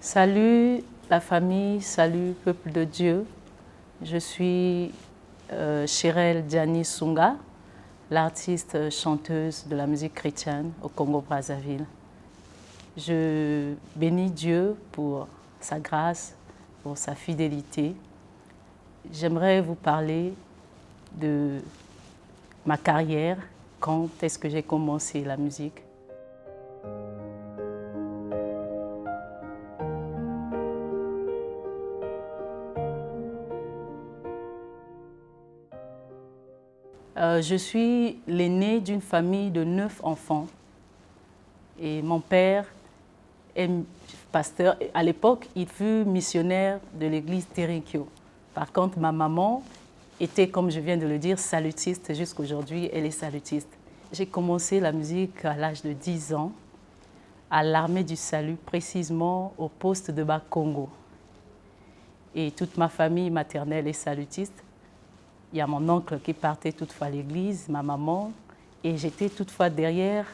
Salut la famille, salut peuple de Dieu. Je suis Chérelle Diani Sunga, l'artiste chanteuse de la musique chrétienne au Congo-Brazzaville. Je bénis Dieu pour sa grâce, pour sa fidélité. J'aimerais vous parler de ma carrière, quand est-ce que j'ai commencé la musique. Je suis l'aînée d'une famille de 9 enfants et mon père est pasteur. À l'époque, il fut missionnaire de l'église Terinkyo. Par contre, ma maman était, comme je viens de le dire, salutiste. Jusqu'aujourd'hui, elle est salutiste. J'ai commencé la musique à l'âge de 10 ans à l'armée du salut, précisément au poste de Bas-Congo. Et toute ma famille maternelle est salutiste. Il y a mon oncle qui partait toutefois à l'église, ma maman, et j'étais toutefois derrière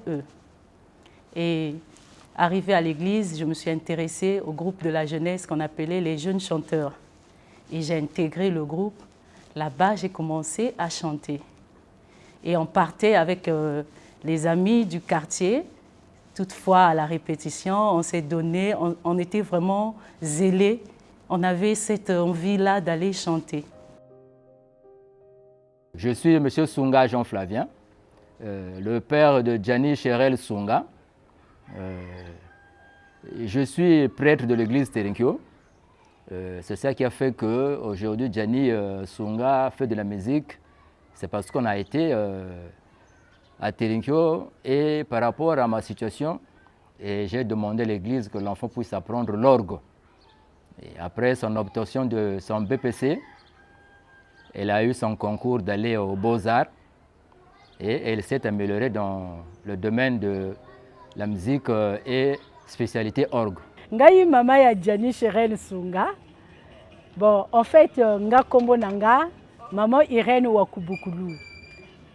eux. Et arrivée à l'église, je me suis intéressée au groupe de la jeunesse qu'on appelait les jeunes chanteurs. Et j'ai intégré le groupe. Là-bas, j'ai commencé à chanter. Et on partait avec les amis du quartier. Toutefois, à la répétition, on s'est donné, on était vraiment zélés. On avait cette envie-là d'aller chanter. Je suis M. Sunga Jean-Flavien, le père de Diani Chérelle Sunga. Je suis prêtre de l'église Terinkyo. C'est ça qui a fait qu'aujourd'hui Diani Sunga fait de la musique. C'est parce qu'on a été à Terinkyo et par rapport à ma situation, j'ai demandé à l'église que l'enfant puisse apprendre l'orgue. Et après son obtention de son BPC, elle a eu son concours d'aller aux Beaux-Arts et elle s'est améliorée dans le domaine de la musique et spécialité orgue. Ngai maman ya Diani Chérelle Sunga. Bon, en fait, nga kombo nanga, maman Irène Wakubukulu.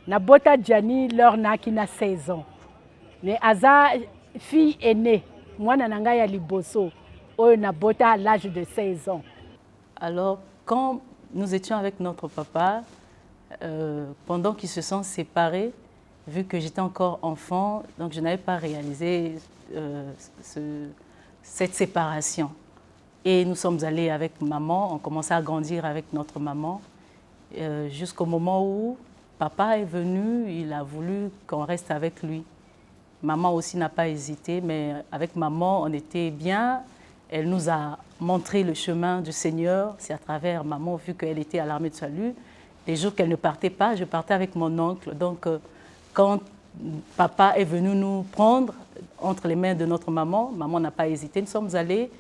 Na bota Diani leur na qui na 16 ans. Mais Aza, fille aînée, moi nanga ya liboso, oyo na bota à l'âge de 16 ans. Alors, quand nous étions avec notre papa, pendant qu'ils se sont séparés, vu que j'étais encore enfant, donc je n'avais pas réalisé cette séparation. Et nous sommes allés avec maman, on commençait à grandir avec notre maman, jusqu'au moment où papa est venu, il a voulu qu'on reste avec lui. Maman aussi n'a pas hésité, mais avec maman, on était bien. Elle nous a montré le chemin du Seigneur. C'est à travers maman, vu qu'elle était à l'armée de salut. Les jours qu'elle ne partait pas, je partais avec mon oncle. Donc, quand papa est venu nous prendre entre les mains de notre maman, maman n'a pas hésité. Nous sommes allés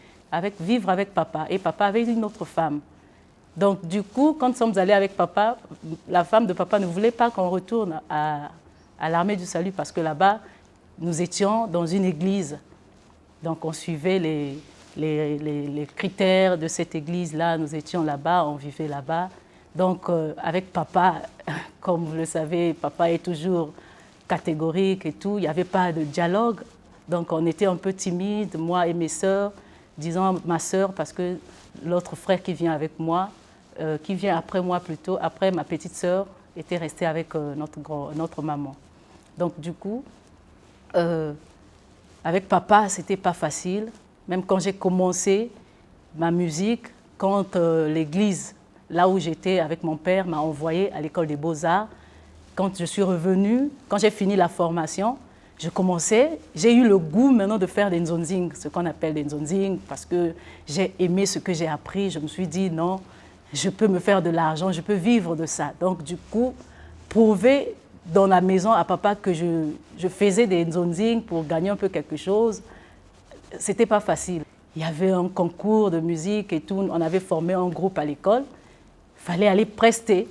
vivre avec papa. Et papa avait une autre femme. Donc, du coup, quand nous sommes allés avec papa, la femme de papa ne voulait pas qu'on retourne à l'armée du salut parce que là-bas, nous étions dans une église. Donc, on suivait les critères de cette église-là, nous étions là-bas, on vivait là-bas. Donc, avec papa, comme vous le savez, papa est toujours catégorique et tout, il n'y avait pas de dialogue. Donc, on était un peu timide, moi et mes sœurs, disons ma sœur, parce que l'autre frère qui vient avec moi, qui vient après moi plutôt, après ma petite sœur, était restée avec notre maman. Donc, du coup, avec papa, ce n'était pas facile. Même quand j'ai commencé ma musique, quand l'église, là où j'étais avec mon père, m'a envoyé à l'école des Beaux-Arts, quand je suis revenue, quand j'ai fini la formation, j'ai eu le goût maintenant de faire des nzonzing, ce qu'on appelle des nzonzing, parce que j'ai aimé ce que j'ai appris. Je me suis dit, non, je peux me faire de l'argent, je peux vivre de ça. Donc, du coup, prouver dans la maison à papa que je faisais des nzonzing pour gagner un peu quelque chose, c'était pas facile. Il y avait un concours de musique et tout. On avait formé un groupe à l'école. Il fallait aller prester.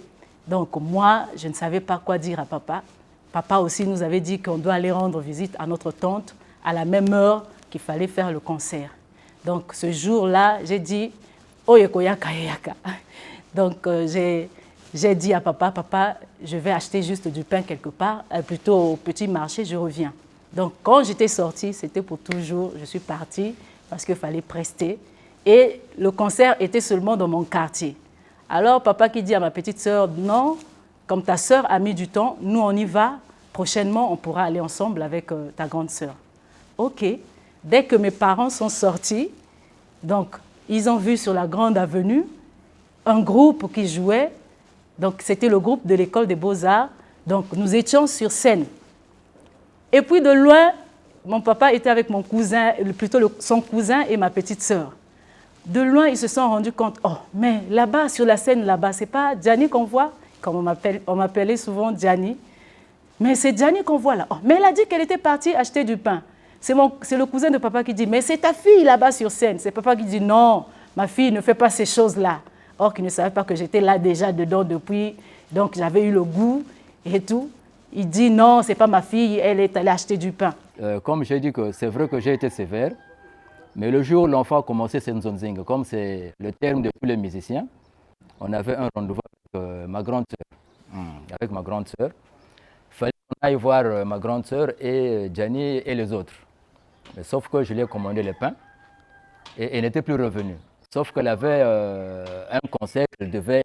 Donc moi, je ne savais pas quoi dire à papa. Papa aussi nous avait dit qu'on doit aller rendre visite à notre tante à la même heure qu'il fallait faire le concert. Donc ce jour-là, j'ai dit « Oyekoyaka yaka ». Donc j'ai dit à papa, « Papa, je vais acheter juste du pain quelque part, plutôt au petit marché, je reviens ». Donc, quand j'étais sortie, c'était pour toujours. Je suis partie parce qu'il fallait prester. Et le concert était seulement dans mon quartier. Alors papa qui dit à ma petite sœur, non, comme ta sœur a mis du temps, nous on y va, prochainement on pourra aller ensemble avec ta grande sœur. Ok, dès que mes parents sont sortis, donc ils ont vu sur la grande avenue un groupe qui jouait, donc c'était le groupe de l'école des beaux-arts, donc nous étions sur scène. Et puis de loin, mon papa était avec mon cousin, plutôt son cousin et ma petite sœur. De loin, ils se sont rendus compte, oh, mais là-bas, sur la scène, là-bas, c'est pas Gianni qu'on voit, comme on m'appelait souvent Gianni. Mais c'est Gianni qu'on voit là. Oh, mais elle a dit qu'elle était partie acheter du pain. C'est le cousin de papa qui dit, mais c'est ta fille là-bas sur scène. C'est papa qui dit, non, ma fille ne fait pas ces choses-là. Or, qu'il ne savait pas que j'étais là déjà dedans depuis, donc j'avais eu le goût et tout. Il dit, non, c'est pas ma fille, elle est allée acheter du pain. Comme j'ai dit que c'est vrai que j'ai été sévère, mais le jour où l'enfant a commencé Senzonzing, comme c'est le terme de tous les musiciens, on avait un rendez-vous avec ma grande sœur. Il fallait qu'on aille voir ma grande sœur et Gianni et les autres. Mais sauf que je lui ai commandé le pain et elle n'était plus revenue. Sauf qu'elle avait un concert, elle devait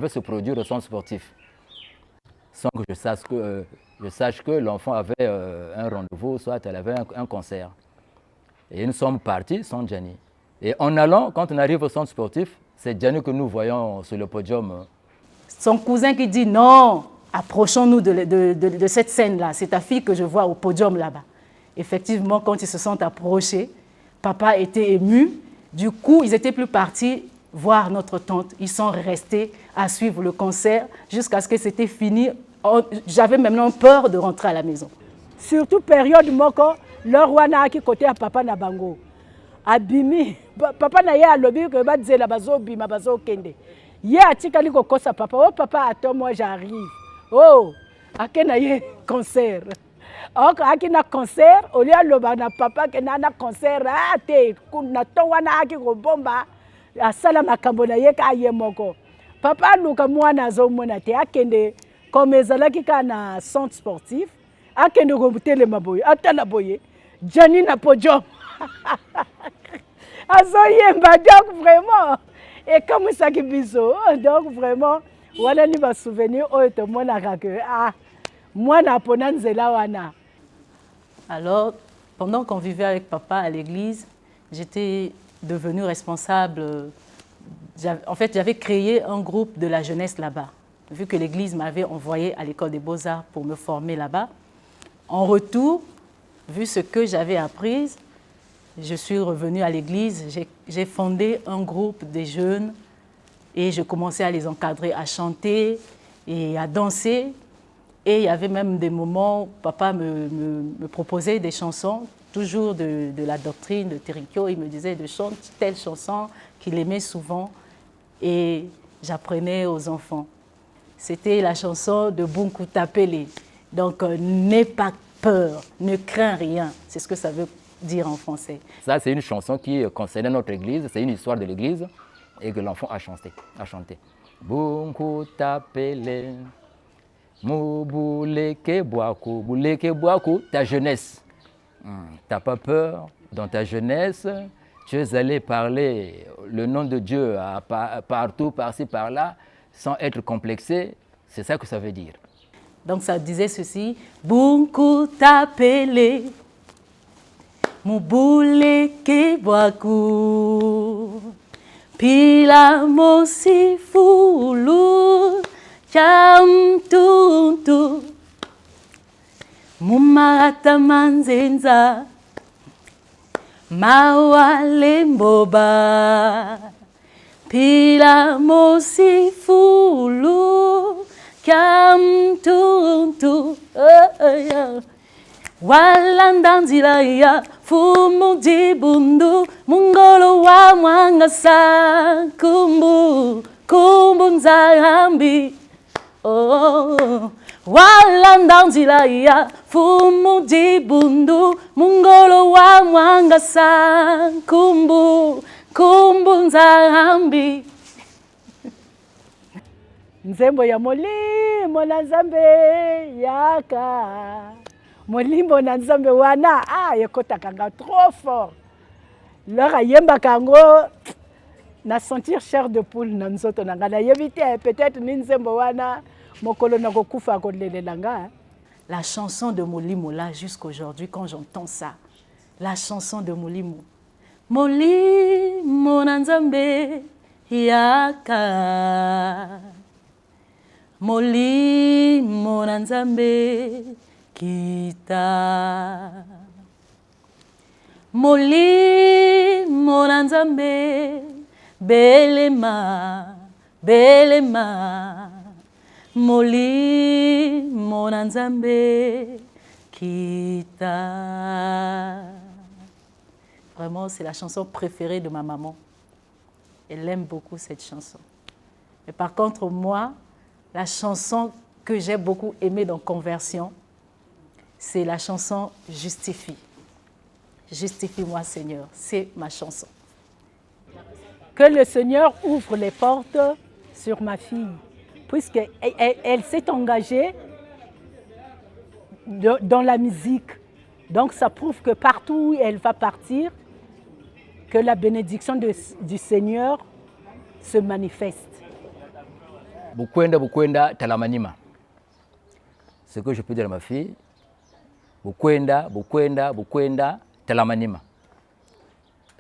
se produire au centre sportif. Sans que je sache que l'enfant avait un rendez-vous, soit elle avait un concert. Et nous sommes partis sans Gianni. Et en allant, quand on arrive au centre sportif, c'est Gianni que nous voyons sur le podium. Son cousin qui dit non, approchons-nous de cette scène-là. C'est ta fille que je vois au podium là-bas. Effectivement, quand ils se sont approchés, papa était ému. Du coup, ils n'étaient plus partis voir notre tante. Ils sont restés à suivre le concert jusqu'à ce que c'était fini. J'avais maintenant peur de rentrer à la maison. Surtout période moko. Leur wana qui côté à papa na bango abimi papa na ye alobi que ba dizela bazo bima bazo kende ye atikali ko kosa papa oh papa attends moi j'arrive oh akena ye concert ok akina concert au lieu loba na papa ke na concert ate kuna to wana aki ko bomba asala makambo na ye ka ye moko papa luka mwana zo mona te akende comme ezalaki kana centre sportif akende ko butelema boye atala boye Gianni na podium. Azoyemba donc vraiment et comme ça qui biso donc vraiment voilà ni va souvenir o to mona que ah moi na pona nzela wana. Alors pendant qu'on vivait avec papa à l'église, j'étais devenue responsable. En fait, j'avais créé un groupe de la jeunesse là-bas. Vu que l'église m'avait envoyé à l'école des beaux-arts pour me former là-bas. En retour, vu ce que j'avais appris, je suis revenue à l'église, j'ai fondé un groupe de jeunes et je commençais à les encadrer, à chanter et à danser. Et il y avait même des moments où papa me proposait des chansons, toujours de la doctrine de Terinkyo. Il me disait de chanter telle chanson qu'il aimait souvent et j'apprenais aux enfants. C'était la chanson de Bunku Tapele. Donc, n'aie pas peur, ne crains rien. C'est ce que ça veut dire en français. Ça, c'est une chanson qui concernait notre église, c'est une histoire de l'église et que l'enfant a chanté. Bunku Tapele, Moubuleke Boakou, Bouleke Boakou, ta jeunesse. T'as pas peur dans ta jeunesse, tu es allé parler le nom de Dieu partout, par-ci, par-là, sans être complexé. C'est ça que ça veut dire. Donc ça disait ceci, Bunku Tapele, Moubuleke Boakou, Pila Mosifulu, Cham Tuntu, Mumata Manzenza, Mawale Mboba, Pila Mosifulu, Cham Tuntu, Walandanzila ya Fumu Dibundu, Mungolo wa Mwangasa, Kumbu Nzahambi. Oh, Walandanzila ya Fumu Dibundu, Mungolo wa Mwangasa, Kumbu Nzahambi. Nzembo ya molimo na Nzambe yaka. Molimo na Nzambe wana ekotaka nga trop fort. leur ayembaka yango na sentir chair de poule na nzoto na nga nayebi te peut-être ni nzembo wana mokolo na kokufa kolelela nga. La chanson de Molimo, là, jusqu'aujourd'hui, quand j'entends ça, la chanson de Molimo. Molimo nanzambe yaka. Molimo nanzambe kita. Molimo nanzambe belema, belema. Molimo nanzambe kita. Vraiment, c'est la chanson préférée de ma maman. Elle aime beaucoup cette chanson. Et par contre, moi, la chanson que j'ai beaucoup aimée dans Conversion, c'est la chanson Justifie. Justifie-moi, Seigneur. C'est ma chanson. Que le Seigneur ouvre les portes sur ma fille, puisqu'elle s'est engagée dans la musique. Donc ça prouve que partout où elle va partir, que la bénédiction du Seigneur se manifeste. Bukwenda talamanima. Ce que je peux dire à ma fille, Bukwenda talamanima.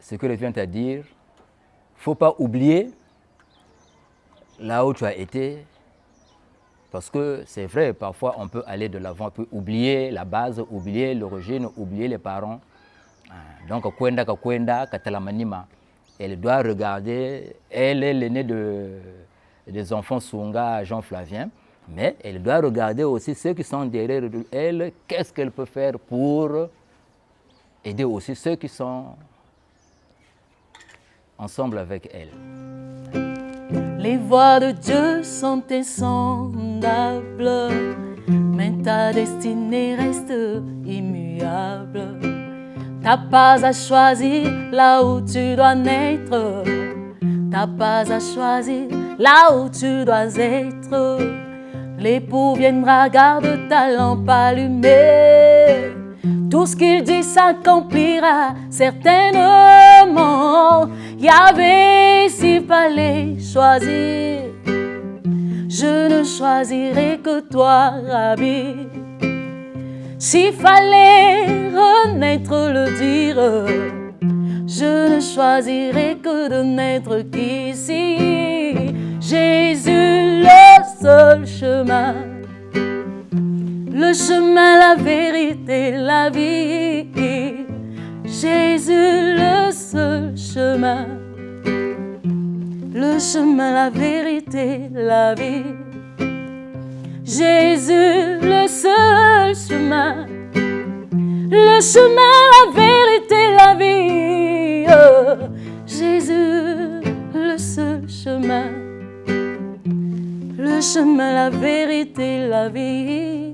Ce que je viens de dire, il ne faut pas oublier là où tu as été, parce que c'est vrai, parfois on peut aller de l'avant, on peut oublier la base, oublier l'origine, oublier les parents. Donc, Kwenda Katalamanima, elle doit regarder, elle est l'aînée des enfants Sunga, Jean Flavien, mais elle doit regarder aussi ceux qui sont derrière elle, qu'est-ce qu'elle peut faire pour aider aussi ceux qui sont ensemble avec elle. Les voies de Dieu sont insondables, mais ta destinée reste immuable. T'as pas à choisir là où tu dois naître, t'as pas à choisir là où tu dois être. L'époux viendra, garde ta lampe allumée. Tout ce qu'il dit s'accomplira certainement. Yahvé, s'il fallait choisir, je ne choisirai que toi, Rabbi. S'il fallait renaître, le dire, je ne choisirai que de n'être qu'ici. Jésus, le seul chemin, le chemin, la vérité, la vie. Jésus, le seul chemin, le chemin, la vérité, la vie. Jésus, le seul chemin, le chemin, la vérité, la vie. Oh, Jésus, le seul chemin, le chemin, la vérité, la vie.